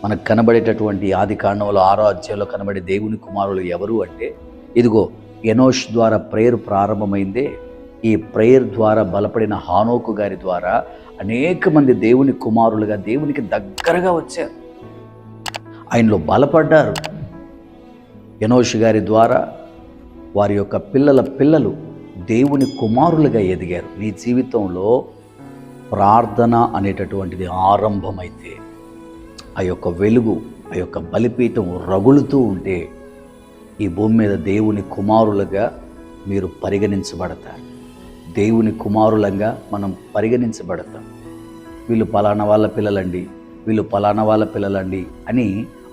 మనకు కనబడేటటువంటి ఆది కాండంలో 6వ అధ్యాయంలో కనబడే దేవుని కుమారులు ఎవరు అంటే, ఇదిగో ఎనోష్ ద్వారా ప్రేయర్ ప్రారంభమైందే. ఈ ప్రేయర్ ద్వారా బలపడిన హానోకు గారి ద్వారా అనేక మంది దేవుని కుమారులుగా దేవునికి దగ్గరగా వచ్చారు, ఆయనలో బలపడ్డారు. ఎనోష్ గారి ద్వారా వారి యొక్క పిల్లల పిల్లలు దేవుని కుమారులుగా ఎదిగారు. నీ జీవితంలో ప్రార్థన అనేటటువంటిది ఆరంభమైతే, ఆ యొక్క వెలుగు, ఆ యొక్క బలిపీఠం రగులుతూ ఉంటే, ఈ భూమి మీద దేవుని కుమారులుగా మీరు పరిగణించబడతారు. దేవుని కుమారులంగా మనం పరిగణించబడతాం. వీళ్ళు పలానా వాళ్ళ పిల్లలండి, వీళ్ళు పలానా వాళ్ళ పిల్లలండి అని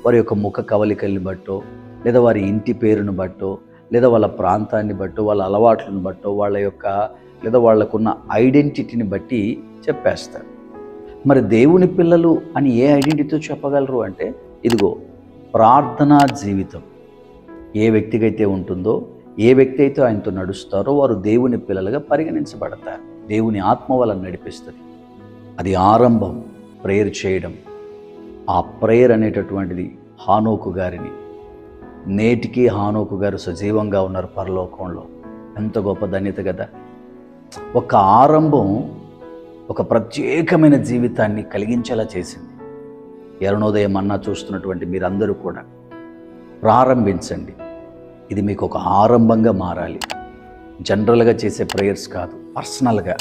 వారి యొక్క ముఖ కవలికల్ని బట్టో, లేదా వారి ఇంటి పేరును బట్టో, లేదా వాళ్ళ ప్రాంతాన్ని బట్టో, వాళ్ళ అలవాట్లను బట్టో, వాళ్ళ యొక్క లేదా వాళ్ళకున్న ఐడెంటిటీని బట్టి చెప్పేస్తారు. మరి దేవుని పిల్లలు అని ఏ ఐడెంటిటీతో చెప్పగలరు అంటే, ఇదిగో ప్రార్థనా జీవితం ఏ వ్యక్తికైతే ఉంటుందో, ఏ వ్యక్తి అయితే ఆయనతో నడుస్తారో వారు దేవుని పిల్లలుగా పరిగణించబడతారు. దేవుని ఆత్మ వాళ్ళని నడిపిస్తుంది. అది ఆరంభం, ప్రేయర్ చేయడం. ఆ ప్రేయర్ అనేటటువంటిది హానోకు గారిని, నేటికి హానోకు గారు సజీవంగా ఉన్నారు పరలోకంలో. ఎంత గొప్ప ధన్యత కదా. ఒక ఆరంభం ఒక ప్రత్యేకమైన జీవితాన్ని కలిగించేలా చేసింది. అరుణోదయం అన్నా చూస్తున్నటువంటి మీరందరూ కూడా ప్రారంభించండి. ఇది మీకు ఒక ఆరంభంగా మారాలి. జనరల్గా చేసే ప్రేయర్స్ కాదు, పర్సనల్గా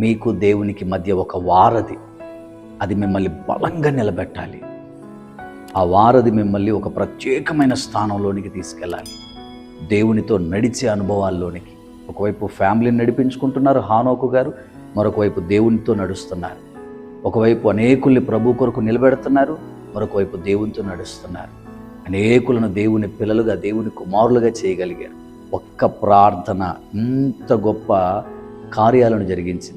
మీకు దేవునికి మధ్య ఒక వారధి, అది మిమ్మల్ని బలంగా నిలబెట్టాలి. ఆ వారధి మిమ్మల్ని ఒక ప్రత్యేకమైన స్థానంలోనికి తీసుకెళ్ళాలి, దేవునితో నడిచే అనుభవాల్లోనికి. ఒకవైపు ఫ్యామిలీని నడిపించుకుంటున్నారు హానోకు గారు, మరొక వైపు దేవునితో నడుస్తున్నారు. ఒకవైపు అనేకుల్ని ప్రభు కొరకు నిలబెడుతున్నారు, మరొక వైపు దేవునితో నడుస్తున్నారు. అనేకులను దేవుని పిల్లలుగా, దేవుని కుమారులుగా చేయగలిగారు. ఒక్క ప్రార్థన ఇంత గొప్ప కార్యాలను జరిగించింది.